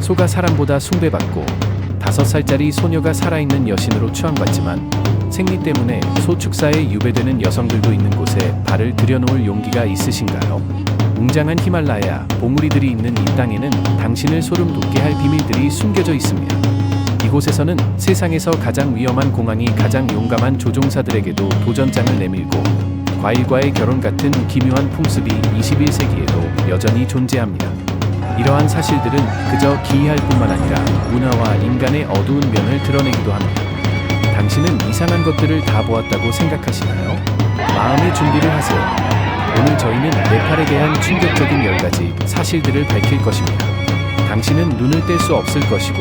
소가 사람보다 숭배받고 5살짜리 소녀가 살아있는 여신으로 추앙받지만 생리 때문에 소 축사에 유배되는 여성들도 있는 곳에 발을 들여놓을 용기가 있으신가요? 웅장한 히말라야 봉우리들이 있는 이 땅에는 당신을 소름 돋게 할 비밀들이 숨겨져 있습니다. 이곳에서는 세상에서 가장 위험한 공항이 가장 용감한 조종사들에게도 도전장을 내밀고 과일과의 결혼 같은 기묘한 풍습이 21세기에도 여전히 존재합니다. 이러한 사실들은 그저 기이할 뿐만 아니라 문화와 인간의 어두운 면을 드러내기도 합니다. 당신은 이상한 것들을 다 보았다고 생각하시나요? 마음의 준비를 하세요. 오늘 저희는 네팔에 대한 충격적인 10가지 사실들을 밝힐 것입니다. 당신은 눈을 뗄 수 없을 것이고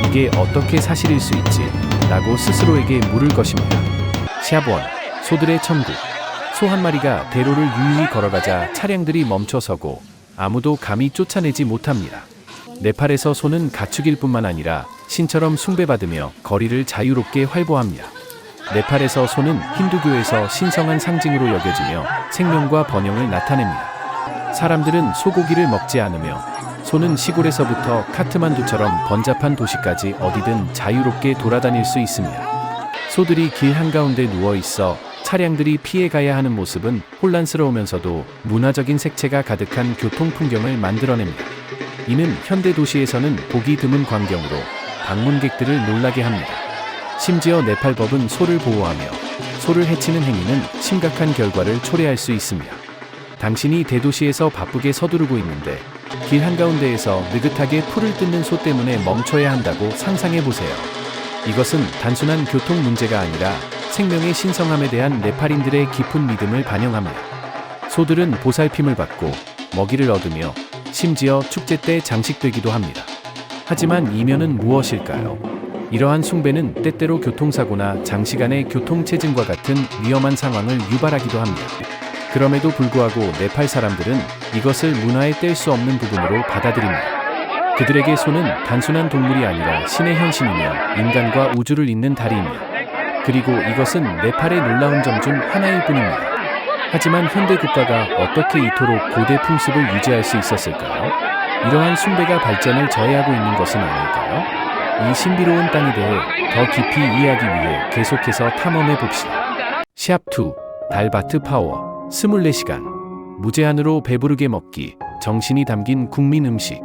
이게 어떻게 사실일 수 있지? 라고 스스로에게 물을 것입니다. 샵 1. 소들의 천국. 소 한 마리가 대로를 유유히 걸어가자 차량들이 멈춰서고 아무도 감히 쫓아내지 못합니다. 네팔에서 소는 가축일 뿐만 아니라 신처럼 숭배받으며 거리를 자유롭게 활보합니다. 네팔에서 소는 힌두교에서 신성한 상징으로 여겨지며 생명과 번영을 나타냅니다. 사람들은 소고기를 먹지 않으며 소는 시골에서부터 카트만두처럼 번잡한 도시까지 어디든 자유롭게 돌아다닐 수 있습니다. 소들이 길 한가운데 누워 있어 차량들이 피해가야 하는 모습은 혼란스러우면서도 문화적인 색채가 가득한 교통 풍경을 만들어냅니다. 이는 현대 도시에서는 보기 드문 광경으로 방문객들을 놀라게 합니다. 심지어 네팔법은 소를 보호하며 소를 해치는 행위는 심각한 결과를 초래할 수 있습니다. 당신이 대도시에서 바쁘게 서두르고 있는데 길 한가운데에서 느긋하게 풀을 뜯는 소 때문에 멈춰야 한다고 상상해 보세요. 이것은 단순한 교통 문제가 아니라 생명의 신성함에 대한 네팔인들의 깊은 믿음을 반영합니다. 소들은 보살핌을 받고 먹이를 얻으며 심지어 축제 때 장식되기도 합니다. 하지만 이면은 무엇일까요? 이러한 숭배는 때때로 교통사고나 장시간의 교통체증과 같은 위험한 상황을 유발하기도 합니다. 그럼에도 불구하고 네팔 사람들은 이것을 문화에 뗄 수 없는 부분으로 받아들입니다. 그들에게 소는 단순한 동물이 아니라 신의 현신이며 인간과 우주를 잇는 다리입니다. 그리고 이것은 네팔의 놀라운 점 중 하나일 뿐입니다. 하지만 현대 국가가 어떻게 이토록 고대 풍습을 유지할 수 있었을까요? 이러한 숭배가 발전을 저해하고 있는 것은 아닐까요? 이 신비로운 땅에 대해 더 깊이 이해하기 위해 계속해서 탐험해 봅시다. 샵 2. 달바트 파워. 24시간. 무제한으로 배부르게 먹기. 정신이 담긴 국민 음식.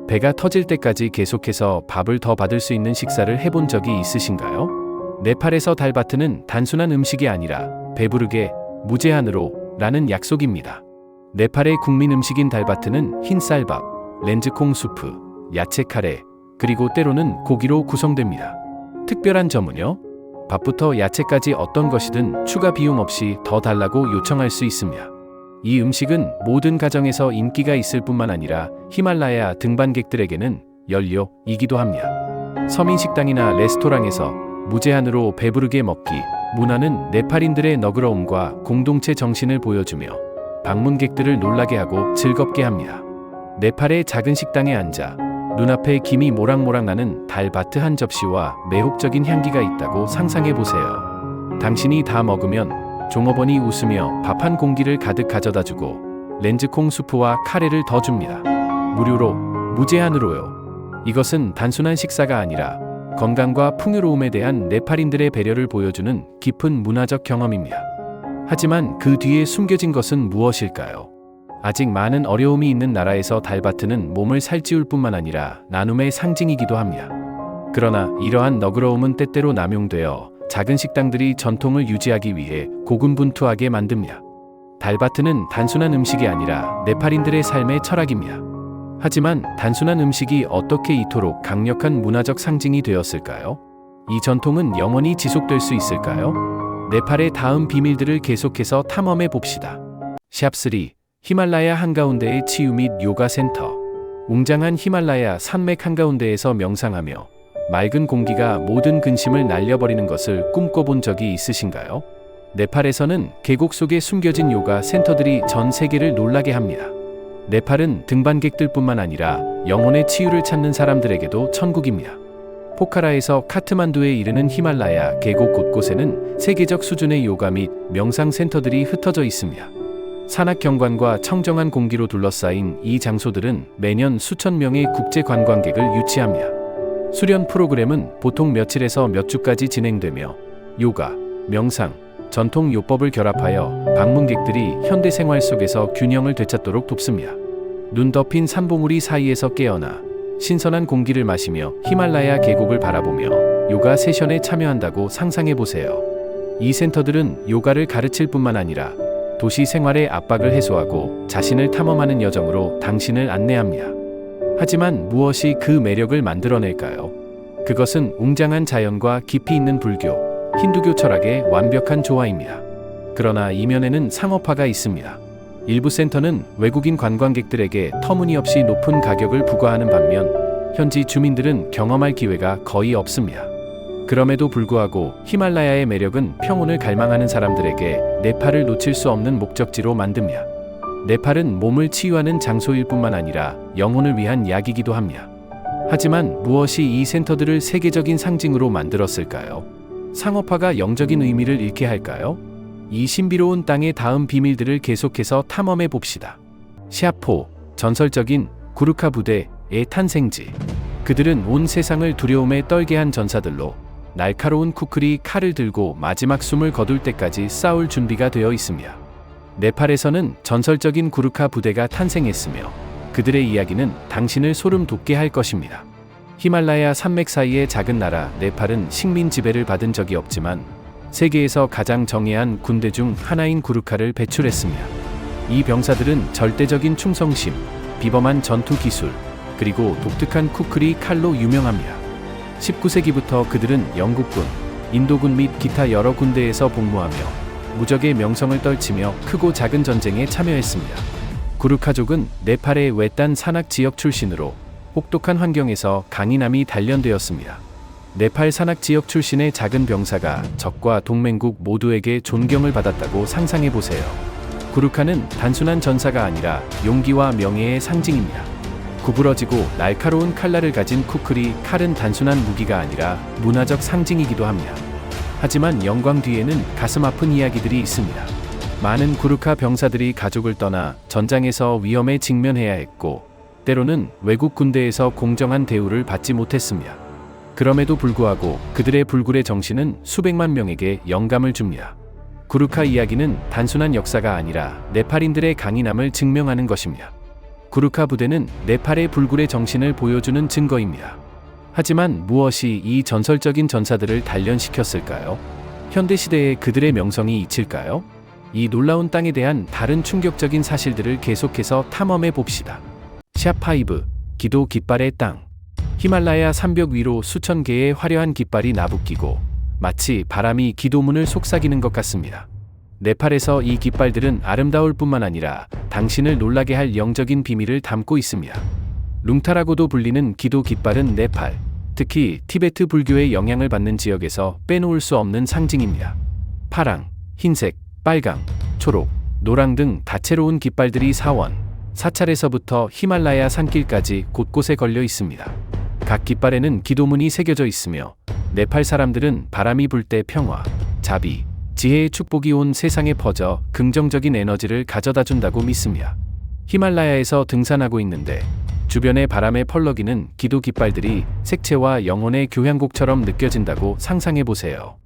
배가 터질 때까지 계속해서 밥을 더 받을 수 있는 식사를 해본 적이 있으신가요? 네팔에서 달바트는 단순한 음식이 아니라 배부르게 무제한으로 라는 약속입니다. 네팔의 국민 음식인 달바트는 흰쌀밥, 렌즈콩 수프, 야채 카레, 그리고 때로는 고기로 구성됩니다. 특별한 점은요? 밥부터 야채까지 어떤 것이든 추가 비용 없이 더 달라고 요청할 수 있습니다. 이 음식은 모든 가정에서 인기가 있을 뿐만 아니라 히말라야 등반객들에게는 연료이기도 합니다. 서민 식당이나 레스토랑에서 무제한으로 배부르게 먹기 문화는 네팔인들의 너그러움과 공동체 정신을 보여주며 방문객들을 놀라게 하고 즐겁게 합니다. 네팔의 작은 식당에 앉아 눈앞에 김이 모락모락 나는 달바트 한 접시와 매혹적인 향기가 있다고 상상해 보세요. 당신이 다 먹으면 종업원이 웃으며 밥 한 공기를 가득 가져다주고 렌즈콩 수프와 카레를 더 줍니다. 무료로, 무제한으로요. 이것은 단순한 식사가 아니라 건강과 풍요로움에 대한 네팔인들의 배려를 보여주는 깊은 문화적 경험입니다. 하지만 그 뒤에 숨겨진 것은 무엇일까요? 아직 많은 어려움이 있는 나라에서 달바트는 몸을 살찌울 뿐만 아니라 나눔의 상징이기도 합니다. 그러나 이러한 너그러움은 때때로 남용되어 작은 식당들이 전통을 유지하기 위해 고군분투하게 만듭니다. 달바트는 단순한 음식이 아니라 네팔인들의 삶의 철학입니다. 하지만 단순한 음식이 어떻게 이토록 강력한 문화적 상징이 되었을까요? 이 전통은 영원히 지속될 수 있을까요? 네팔의 다음 비밀들을 계속해서 탐험해 봅시다. 샵 3. 히말라야 한가운데의 치유 및 요가 센터. 웅장한 히말라야 산맥 한가운데에서 명상하며 맑은 공기가 모든 근심을 날려버리는 것을 꿈꿔본 적이 있으신가요? 네팔에서는 계곡 속에 숨겨진 요가 센터들이 전 세계를 놀라게 합니다. 네팔은 등반객들뿐만 아니라 영혼의 치유를 찾는 사람들에게도 천국입니다. 포카라에서 카트만두에 이르는 히말라야 계곡 곳곳에는 세계적 수준의 요가 및 명상 센터들이 흩어져 있습니다. 산악 경관과 청정한 공기로 둘러싸인 이 장소들은 매년 수천 명의 국제 관광객을 유치합니다. 수련 프로그램은 보통 며칠에서 몇 주까지 진행되며 요가, 명상, 전통 요법을 결합하여 방문객들이 현대 생활 속에서 균형을 되찾도록 돕습니다. 눈 덮인 산봉우리 사이에서 깨어나 신선한 공기를 마시며 히말라야 계곡을 바라보며 요가 세션에 참여한다고 상상해 보세요. 이 센터들은 요가를 가르칠 뿐만 아니라 도시 생활의 압박을 해소하고 자신을 탐험하는 여정으로 당신을 안내합니다. 하지만 무엇이 그 매력을 만들어낼까요? 그것은 웅장한 자연과 깊이 있는 불교, 힌두교 철학의 완벽한 조화입니다. 그러나 이면에는 상업화가 있습니다. 일부 센터는 외국인 관광객들에게 터무니없이 높은 가격을 부과하는 반면 현지 주민들은 경험할 기회가 거의 없습니다. 그럼에도 불구하고 히말라야의 매력은 평온을 갈망하는 사람들에게 네팔을 놓칠 수 없는 목적지로 만듭니다. 네팔은 몸을 치유하는 장소일 뿐만 아니라 영혼을 위한 약이기도 합니다. 하지만 무엇이 이 센터들을 세계적인 상징으로 만들었을까요? 상업화가 영적인 의미를 잃게 할까요? 이 신비로운 땅의 다음 비밀들을 계속해서 탐험해 봅시다. 시아포, 전설적인 구르카 부대의 탄생지. 그들은 온 세상을 두려움에 떨게 한 전사들로 날카로운 쿠크리 칼을 들고 마지막 숨을 거둘 때까지 싸울 준비가 되어 있습니다. 네팔에서는 전설적인 구르카 부대가 탄생했으며 그들의 이야기는 당신을 소름 돋게 할 것입니다. 히말라야 산맥 사이의 작은 나라 네팔은 식민 지배를 받은 적이 없지만 세계에서 가장 정예한 군대 중 하나인 구르카를 배출했습니다. 이 병사들은 절대적인 충성심, 비범한 전투 기술, 그리고 독특한 쿠크리 칼로 유명합니다. 19세기부터 그들은 영국군, 인도군 및 기타 여러 군대에서 복무하며 무적의 명성을 떨치며 크고 작은 전쟁에 참여했습니다. 구르카족은 네팔의 외딴 산악 지역 출신으로 혹독한 환경에서 강인함이 단련되었습니다. 네팔 산악 지역 출신의 작은 병사가 적과 동맹국 모두에게 존경을 받았다고 상상해 보세요. 구르카는 단순한 전사가 아니라 용기와 명예의 상징입니다. 구부러지고 날카로운 칼날을 가진 쿠크리 칼은 단순한 무기가 아니라 문화적 상징이기도 합니다. 하지만 영광 뒤에는 가슴 아픈 이야기들이 있습니다. 많은 구르카 병사들이 가족을 떠나 전장에서 위험에 직면해야 했고, 때로는 외국 군대에서 공정한 대우를 받지 못했습니다. 그럼에도 불구하고 그들의 불굴의 정신은 수백만 명에게 영감을 줍니다. 구르카 이야기는 단순한 역사가 아니라 네팔인들의 강인함을 증명하는 것입니다. 구르카 부대는 네팔의 불굴의 정신을 보여주는 증거입니다. 하지만 무엇이 이 전설적인 전사들을 단련시켰을까요? 현대시대에 그들의 명성이 잊힐까요? 이 놀라운 땅에 대한 다른 충격적인 사실들을 계속해서 탐험해 봅시다. 샵5, 기도 깃발의 땅. 히말라야 산벽 위로 수천 개의 화려한 깃발이 나부끼고 마치 바람이 기도문을 속삭이는 것 같습니다. 네팔에서 이 깃발들은 아름다울 뿐만 아니라 당신을 놀라게 할 영적인 비밀을 담고 있습니다. 룽타라고도 불리는 기도 깃발은 네팔, 특히 티베트 불교의 영향을 받는 지역에서 빼놓을 수 없는 상징입니다. 파랑, 흰색, 빨강, 초록, 노랑 등 다채로운 깃발들이 사차례서부터 히말라야 산길까지 곳곳에 걸려 있습니다. 각 깃발에는 기도문이 새겨져 있으며 네팔 사람들은 바람이 불 때 평화, 자비, 지혜의 축복이 온 세상에 퍼져 긍정적인 에너지를 가져다 준다고 믿습니다. 히말라야에서 등산하고 있는데 주변의 바람에 펄럭이는 기도 깃발들이 색채와 영혼의 교향곡처럼 느껴진다고 상상해 보세요.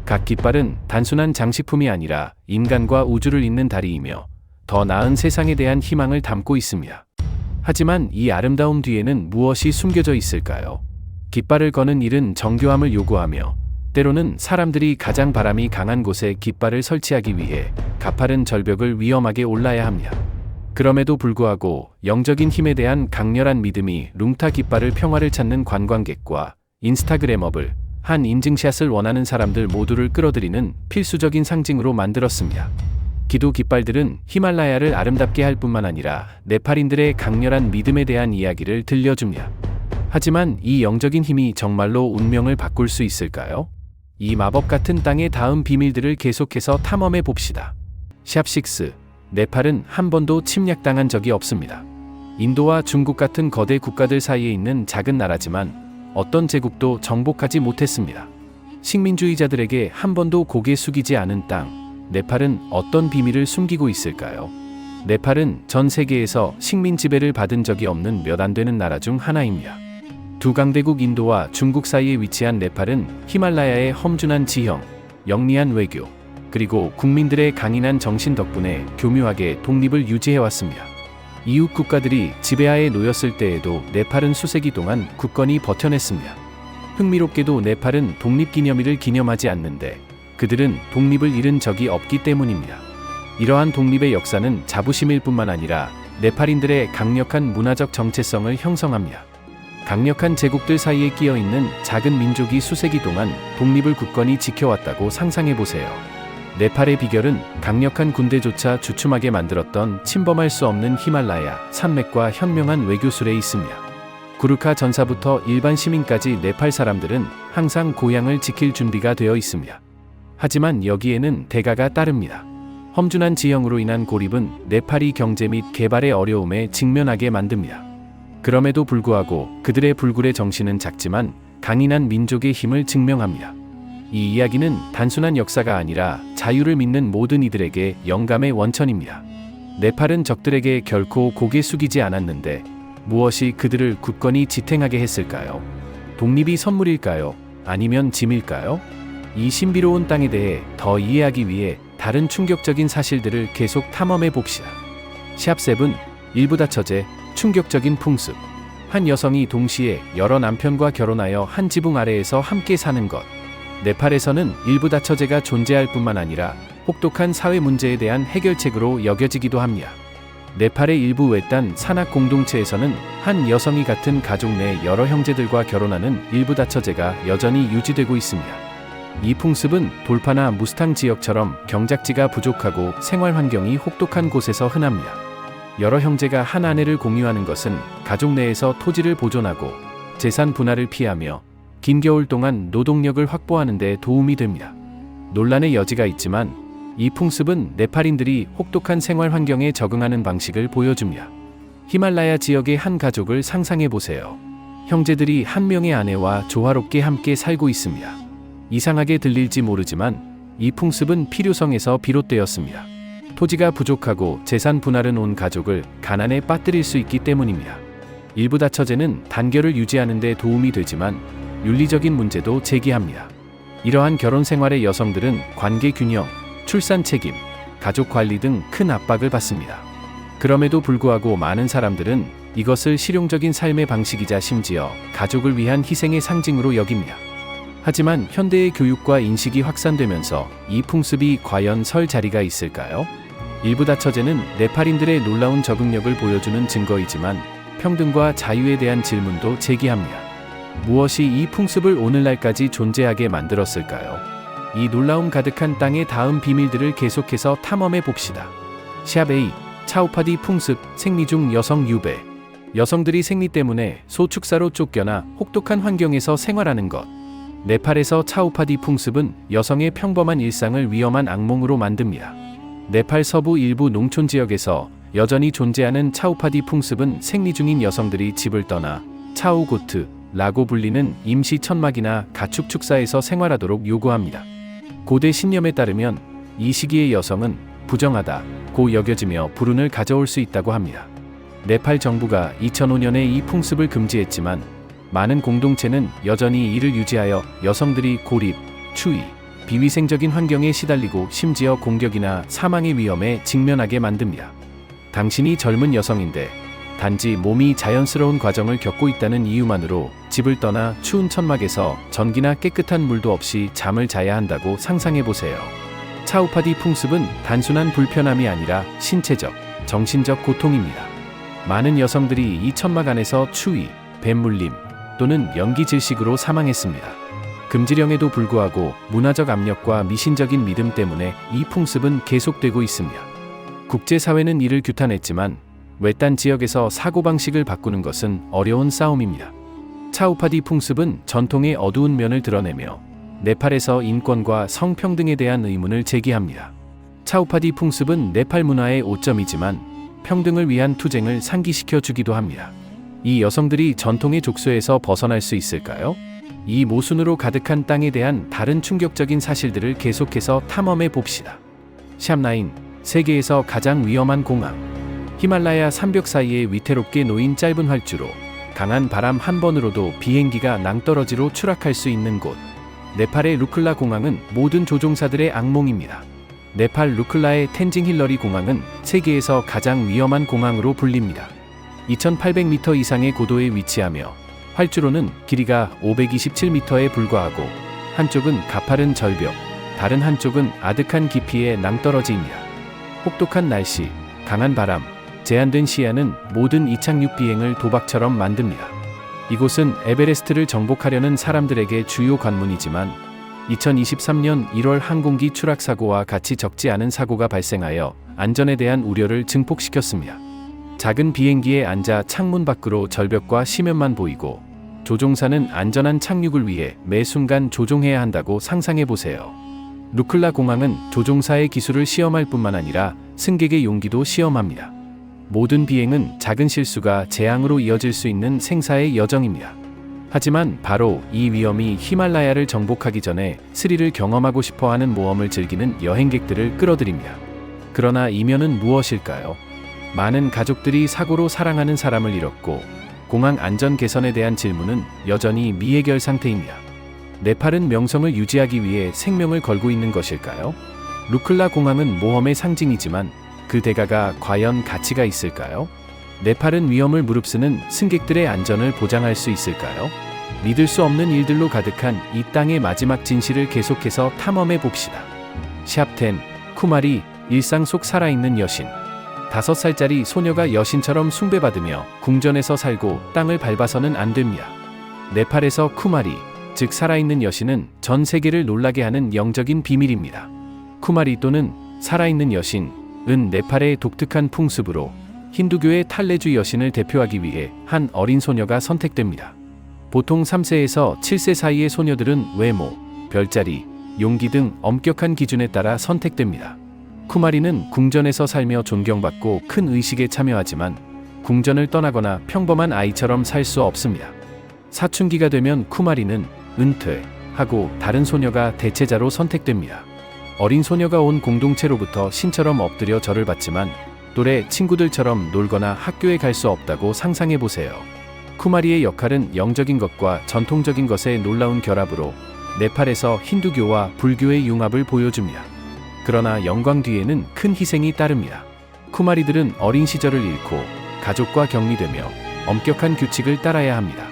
각 깃발은 단순한 장식품이 아니라 인간과 우주를 잇는 다리이며 더 나은 세상에 대한 희망을 담고 있습니다. 하지만 이 아름다움 뒤에는 무엇이 숨겨져 있을까요? 깃발을 거는 일은 정교함을 요구하며 때로는 사람들이 가장 바람이 강한 곳에 깃발을 설치하기 위해 가파른 절벽을 위험하게 올라야 합니다. 그럼에도 불구하고 영적인 힘에 대한 강렬한 믿음이 룽타 깃발을 평화를 찾는 관광객과 인스타그래머블 한 인증샷을 원하는 사람들 모두를 끌어들이는 필수적인 상징으로 만들었습니다. 기도 깃발들은 히말라야를 아름답게 할 뿐만 아니라 네팔인들의 강렬한 믿음에 대한 이야기를 들려줍니다. 하지만 이 영적인 힘이 정말로 운명을 바꿀 수 있을까요? 이 마법 같은 땅의 다음 비밀들을 계속해서 탐험해 봅시다. 샵6. 네팔은 한 번도 침략당한 적이 없습니다. 인도와 중국 같은 거대 국가들 사이에 있는 작은 나라지만 어떤 제국도 정복하지 못했습니다. 식민주의자들에게 한 번도 고개 숙이지 않은 땅, 네팔은 어떤 비밀을 숨기고 있을까요? 네팔은 전 세계에서 식민 지배를 받은 적이 없는 몇 안 되는 나라 중 하나입니다. 두 강대국 인도와 중국 사이에 위치한 네팔은 히말라야의 험준한 지형, 영리한 외교, 그리고 국민들의 강인한 정신 덕분에 교묘하게 독립을 유지해왔습니다. 이웃 국가들이 지배하에 놓였을 때에도 네팔은 수세기 동안 굳건히 버텨냈습니다. 흥미롭게도 네팔은 독립기념일을 기념하지 않는데 그들은 독립을 잃은 적이 없기 때문입니다. 이러한 독립의 역사는 자부심일 뿐만 아니라 네팔인들의 강력한 문화적 정체성을 형성합니다. 강력한 제국들 사이에 끼어 있는 작은 민족이 수세기 동안 독립을 굳건히 지켜왔다고 상상해보세요. 네팔의 비결은 강력한 군대조차 주춤하게 만들었던 침범할 수 없는 히말라야 산맥과 현명한 외교술에 있습니다. 구르카 전사부터 일반 시민까지 네팔 사람들은 항상 고향을 지킬 준비가 되어 있습니다. 하지만 여기에는 대가가 따릅니다. 험준한 지형으로 인한 고립은 네팔이 경제 및 개발의 어려움에 직면하게 만듭니다. 그럼에도 불구하고 그들의 불굴의 정신은 작지만 강인한 민족의 힘을 증명합니다. 이 이야기는 단순한 역사가 아니라 자유를 믿는 모든 이들에게 영감의 원천입니다. 네팔은 적들에게 결코 고개 숙이지 않았는데 무엇이 그들을 굳건히 지탱하게 했을까요? 독립이 선물일까요? 아니면 짐일까요? 이 신비로운 땅에 대해 더 이해하기 위해 다른 충격적인 사실들을 계속 탐험해 봅시다. 샵7 일부다 처제 충격적인 풍습. 한 여성이 동시에 여러 남편과 결혼하여 한 지붕 아래에서 함께 사는 것. 네팔에서는 일부다 처제가 존재할 뿐만 아니라 혹독한 사회 문제에 대한 해결책으로 여겨지기도 합니다. 네팔의 일부 외딴 산악 공동체에서는 한 여성이 같은 가족 내 여러 형제들과 결혼하는 일부다 처제가 여전히 유지되고 있습니다. 이 풍습은 돌파나 무스탕 지역처럼 경작지가 부족하고 생활 환경이 혹독한 곳에서 흔합니다. 여러 형제가 한 아내를 공유하는 것은 가족 내에서 토지를 보존하고 재산 분할을 피하며 긴 겨울 동안 노동력을 확보하는 데 도움이 됩니다. 논란의 여지가 있지만 이 풍습은 네팔인들이 혹독한 생활 환경에 적응하는 방식을 보여줍니다. 히말라야 지역의 한 가족을 상상해 보세요. 형제들이 한 명의 아내와 조화롭게 함께 살고 있습니다. 이상하게 들릴지 모르지만 이 풍습은 필요성에서 비롯되었습니다. 토지가 부족하고 재산 분할은 온 가족을 가난에 빠뜨릴 수 있기 때문입니다. 일부다 처제는 단결을 유지하는 데 도움이 되지만 윤리적인 문제도 제기합니다. 이러한 결혼 생활의 여성들은 관계 균형, 출산 책임, 가족 관리 등 큰 압박을 받습니다. 그럼에도 불구하고 많은 사람들은 이것을 실용적인 삶의 방식이자 심지어 가족을 위한 희생의 상징으로 여깁니다. 하지만 현대의 교육과 인식이 확산되면서 이 풍습이 과연 설 자리가 있을까요? 일부다 처제는 네팔인들의 놀라운 적응력을 보여주는 증거이지만 평등과 자유에 대한 질문도 제기합니다. 무엇이 이 풍습을 오늘날까지 존재하게 만들었을까요? 이 놀라움 가득한 땅의 다음 비밀들을 계속해서 탐험해 봅시다. 샵 A 차우파디 풍습 생리 중 여성 유배. 여성들이 생리 때문에 소축사로 쫓겨나 혹독한 환경에서 생활하는 것. 네팔에서 차우파디 풍습은 여성의 평범한 일상을 위험한 악몽으로 만듭니다. 네팔 서부 일부 농촌 지역에서 여전히 존재하는 차우파디 풍습은 생리 중인 여성들이 집을 떠나 차우고트라고 불리는 임시 천막이나 가축 축사에서 생활하도록 요구합니다. 고대 신념에 따르면 이 시기의 여성은 부정하다고 여겨지며 불운을 가져올 수 있다고 합니다. 네팔 정부가 2005년에 이 풍습을 금지했지만 많은 공동체는 여전히 이를 유지하여 여성들이 고립, 추위, 비위생적인 환경에 시달리고 심지어 공격이나 사망의 위험에 직면하게 만듭니다. 당신이 젊은 여성인데 단지 몸이 자연스러운 과정을 겪고 있다는 이유만으로 집을 떠나 추운 천막에서 전기나 깨끗한 물도 없이 잠을 자야 한다고 상상해보세요. 차우파디 풍습은 단순한 불편함이 아니라 신체적, 정신적 고통입니다. 많은 여성들이 이 천막 안에서 추위, 뱀물림, 또는 연기 질식으로 사망했습니다. 금지령에도 불구하고 문화적 압력과 미신적인 믿음 때문에 이 풍습은 계속되고 있습니다. 국제사회는 이를 규탄했지만 외딴 지역에서 사고방식을 바꾸는 것은 어려운 싸움입니다. 차우파디 풍습은 전통의 어두운 면을 드러내며 네팔에서 인권과 성평등에 대한 의문을 제기합니다. 차우파디 풍습은 네팔 문화의 오점이지만 평등을 위한 투쟁을 상기시켜 주기도 합니다. 이 여성들이 전통의 족쇄에서 벗어날 수 있을까요? 이 모순으로 가득한 땅에 대한 다른 충격적인 사실들을 계속해서 탐험해 봅시다. 샵9 세계에서 가장 위험한 공항. 히말라야 산벽 사이에 위태롭게 놓인 짧은 활주로, 강한 바람 한 번으로도 비행기가 낭떠러지로 추락할 수 있는 곳. 네팔의 루클라 공항은 모든 조종사들의 악몽입니다. 네팔 루클라의 텐징 힐러리 공항은 세계에서 가장 위험한 공항으로 불립니다. 2800m 이상의 고도에 위치하며 활주로는 길이가 527m에 불과하고 한쪽은 가파른 절벽, 다른 한쪽은 아득한 깊이의 낭떠러지입니다. 혹독한 날씨, 강한 바람, 제한된 시야는 모든 이착륙 비행을 도박처럼 만듭니다. 이곳은 에베레스트를 정복하려는 사람들에게 주요 관문이지만 2023년 1월 항공기 추락 사고와 같이 적지 않은 사고가 발생하여 안전에 대한 우려를 증폭시켰습니다. 작은 비행기에 앉아 창문 밖으로 절벽과 시면만 보이고 조종사는 안전한 착륙을 위해 매 순간 조종해야 한다고 상상해 보세요. 루클라 공항은 조종사의 기술을 시험할 뿐만 아니라 승객의 용기도 시험합니다. 모든 비행은 작은 실수가 재앙으로 이어질 수 있는 생사의 여정입니다. 하지만 바로 이 위험이 히말라야를 정복하기 전에 스릴을 경험하고 싶어하는 모험을 즐기는 여행객들을 끌어들입니다. 그러나 이면은 무엇일까요? 많은 가족들이 사고로 사랑하는 사람을 잃었고 공항 안전 개선에 대한 질문은 여전히 미해결 상태입니다. 네팔은 명성을 유지하기 위해 생명을 걸고 있는 것일까요? 루클라 공항은 모험의 상징이지만 그 대가가 과연 가치가 있을까요? 네팔은 위험을 무릅쓰는 승객들의 안전을 보장할 수 있을까요? 믿을 수 없는 일들로 가득한 이 땅의 마지막 진실을 계속해서 탐험해 봅시다. 샵10 쿠마리, 일상 속 살아있는 여신. 5살짜리 소녀가 여신처럼 숭배받으며 궁전에서 살고 땅을 밟아서는 안 됩니다. 네팔에서 쿠마리, 즉 살아있는 여신은 전 세계를 놀라게 하는 영적인 비밀입니다. 쿠마리 또는 살아있는 여신은 네팔의 독특한 풍습으로 힌두교의 탈레주 여신을 대표하기 위해 한 어린 소녀가 선택됩니다. 보통 3세에서 7세 사이의 소녀들은 외모, 별자리, 용기 등 엄격한 기준에 따라 선택됩니다. 쿠마리는 궁전에서 살며 존경받고 큰 의식에 참여하지만 궁전을 떠나거나 평범한 아이처럼 살 수 없습니다. 사춘기가 되면 쿠마리는 은퇴하고 다른 소녀가 대체자로 선택됩니다. 어린 소녀가 온 공동체로부터 신처럼 엎드려 절을 받지만 또래 친구들처럼 놀거나 학교에 갈 수 없다고 상상해 보세요. 쿠마리의 역할은 영적인 것과 전통적인 것의 놀라운 결합으로 네팔에서 힌두교와 불교의 융합을 보여줍니다. 그러나 영광 뒤에는 큰 희생이 따릅니다. 쿠마리들은 어린 시절을 잃고 가족과 격리되며 엄격한 규칙을 따라야 합니다.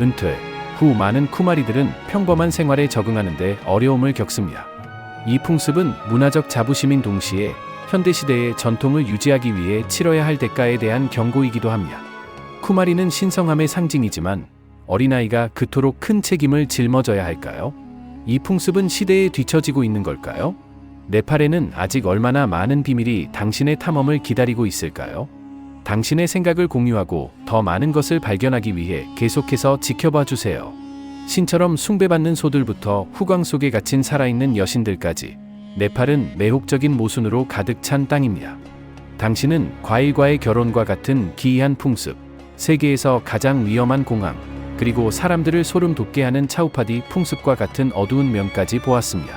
은퇴 후 많은 쿠마리들은 평범한 생활에 적응하는 데 어려움을 겪습니다. 이 풍습은 문화적 자부심인 동시에 현대시대의 전통을 유지하기 위해 치러야 할 대가에 대한 경고이기도 합니다. 쿠마리는 신성함의 상징이지만 어린아이가 그토록 큰 책임을 짊어져야 할까요? 이 풍습은 시대에 뒤처지고 있는 걸까요? 네팔에는 아직 얼마나 많은 비밀이 당신의 탐험을 기다리고 있을까요? 당신의 생각을 공유하고 더 많은 것을 발견하기 위해 계속해서 지켜봐 주세요. 신처럼 숭배받는 소들부터 후광 속에 갇힌 살아있는 여신들까지 네팔은 매혹적인 모순으로 가득 찬 땅입니다. 당신은 과일과의 결혼과 같은 기이한 풍습, 세계에서 가장 위험한 공항, 그리고 사람들을 소름 돋게 하는 차우파디 풍습과 같은 어두운 면까지 보았습니다.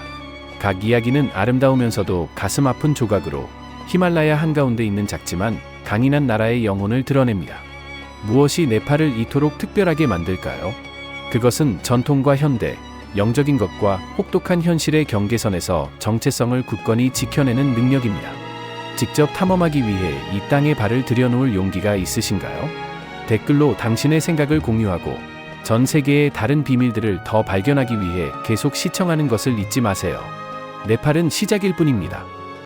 각 이야기는 아름다우면서도 가슴 아픈 조각으로 히말라야 한가운데 있는 작지만 강인한 나라의 영혼을 드러냅니다. 무엇이 네팔을 이토록 특별하게 만들까요? 그것은 전통과 현대, 영적인 것과 혹독한 현실의 경계선에서 정체성을 굳건히 지켜내는 능력입니다. 직접 탐험하기 위해 이 땅에 발을 들여놓을 용기가 있으신가요? 댓글로 당신의 생각을 공유하고 전 세계의 다른 비밀들을 더 발견하기 위해 계속 시청하는 것을 잊지 마세요. 네팔은 시작일 뿐입니다.